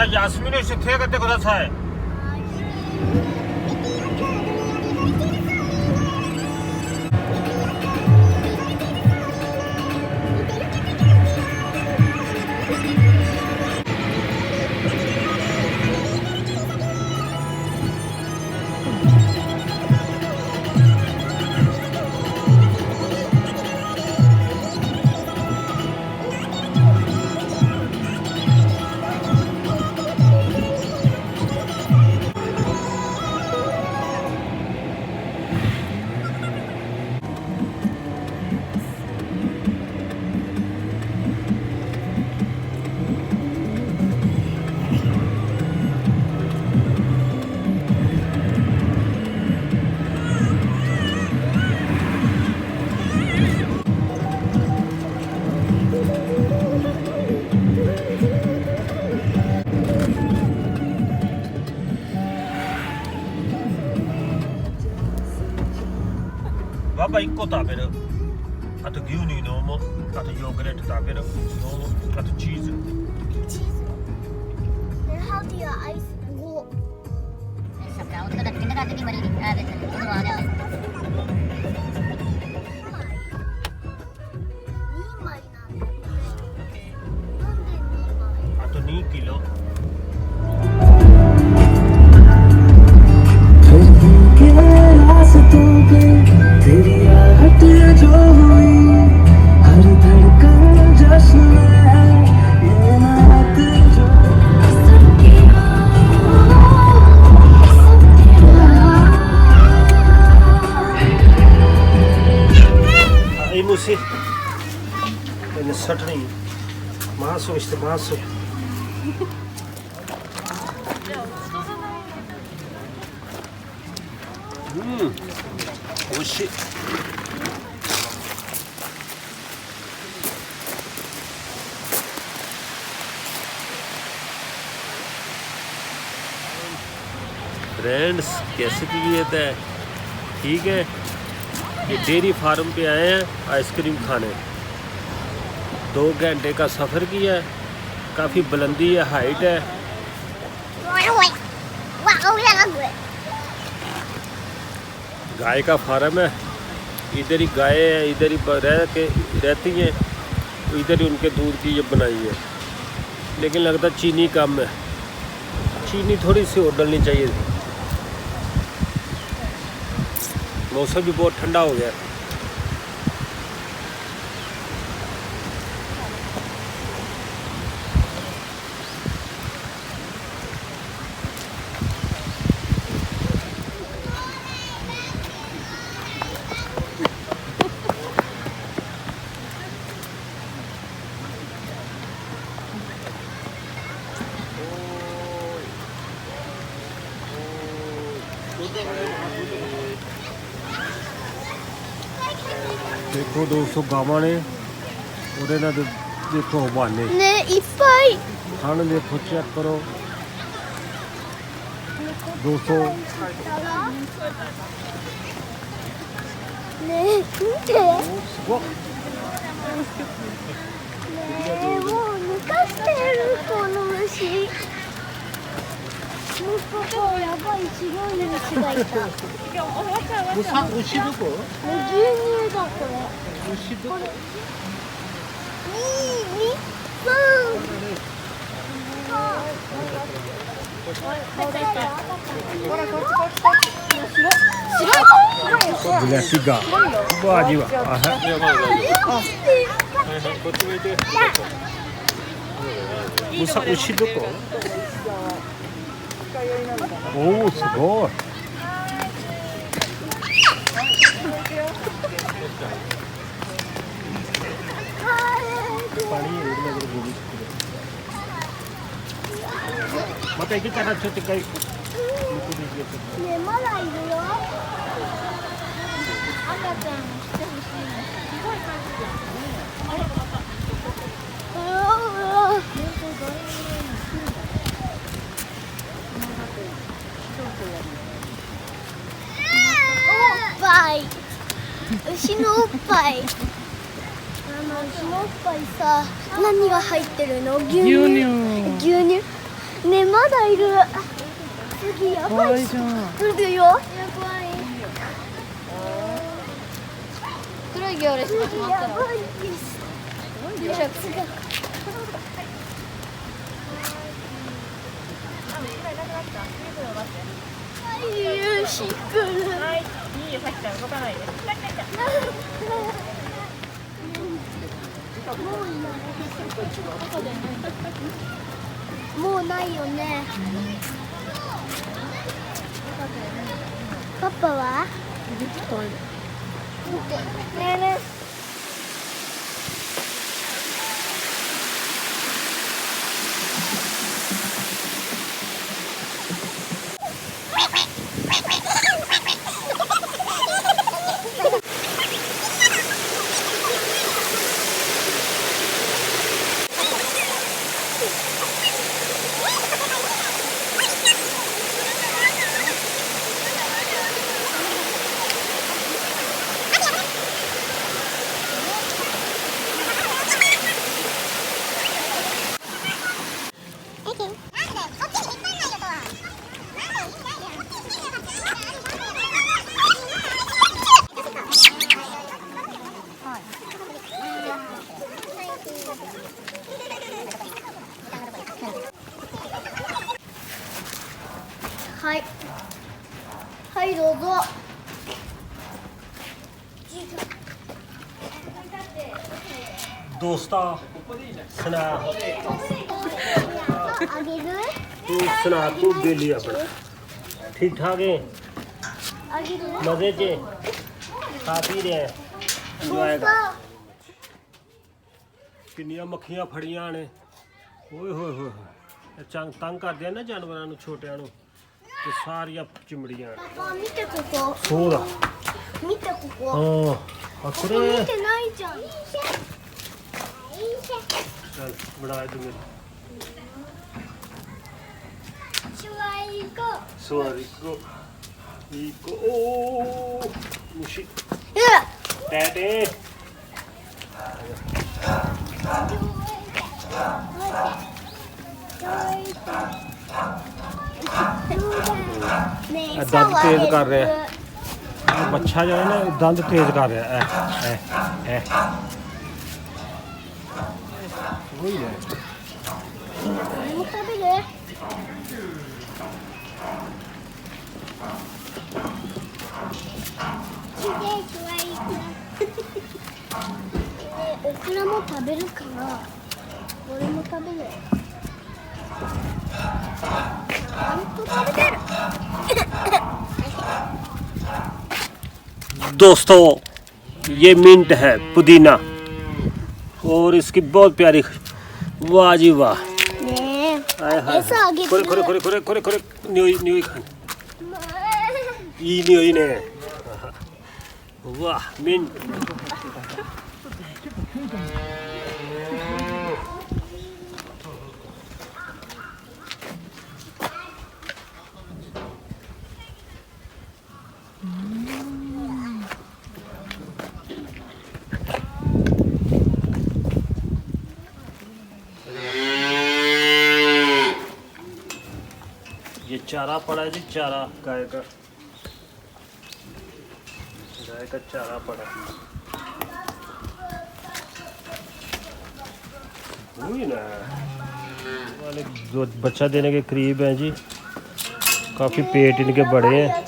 ら休みの日手挙げてください。パパ1個食べる。あと牛乳飲む。あとヨーグレット食べる。飲む。あとチーズ。チーズ。Then how do your eyes go?あと2キロ。Sih, ini sering masuk itu masuk. Oishi. Friends कैसे तबीयत है? ठीक है। ये डेयरी फार्म पे आए हैं आइसक्रीम खाने। 2 घंटे का सफ़र किया है। काफ़ी बुलंदी है, हाइट है। गाय का फार्म है। इधर ही गाय है, इधर ही रहती हैं, इधर ही उनके दूध की ये बनाई है। लेकिन लगता चीनी कम है। चीनी थोड़ी सी और डलनी चाहिए थी। मौसम भी बहुत ठंडा हो गया है। देखो दोस्तों गावां ने उहदे नाल देखो बहाने ने इप्पाई खान देखो चेक करो दोस्तों।ねえ見てねえもう抜かしてるこの虫。もうここやばい白い虫がいた。牛どこ？牛乳だこれ。牛どこ？ Boleh 3. Wah jiwa. Musa ushi doko? Oh, すごい。また行けたらちょっと一回。ねえまだいるよ。赤ちゃん来てほしいの。すごい感じだ。あれまた。おっぱい。牛のおっぱい。牛のおっぱいさ、何が入ってるの？牛乳。牛乳。ね、まだいる。次やばいじゃん。来るよ。やばい。黒い行列始まったら。やばいです。よいしょ。よし、来る。はい、いいよ、さきちゃん動かないで。もうないよね。パパは？ねえねえ。はい。はい、どうぞ。दोस्ता सुनाあげる？तू सुना तू बेली अपना ठीक ठाक हैあげる？ मजे चे खा पी रहे हैं इंजॉय कर किन्नियां मक्खियां फड़ियां ने ओए होए होए चंग तंग करदे ना जानवरां नूं छोटियां नूं ते सारियां चिमड़ियां ने あ、見てここ。そうだ見てここ。हाँ आ こ करे こ見てないじゃん。 चल बना दे मेरे シュワイゴ。 सवारी को इको ओ मुशी う टैटे ねえ、 दंद तेज कर रहा है बच्चा जो है ना दंद तेज कर रहा है ऐ वही है もう食べる？オクラも食べるからこれも食べる。ちゃんと食べてる。 दोस्तों ये मिंट है पुदीना और इसकी बहुत प्यारी वाह जी वाह ねえ、 हाय हाय 餌あげて これこれこれこれこれこれ匂い嗅いい匂いねうわミントये चारा पड़ा है जी चारा गाय का चारा पड़ा वही ना वाले जो बच्चा देने के करीब हैं जी काफ़ी पेट इनके बड़े हैं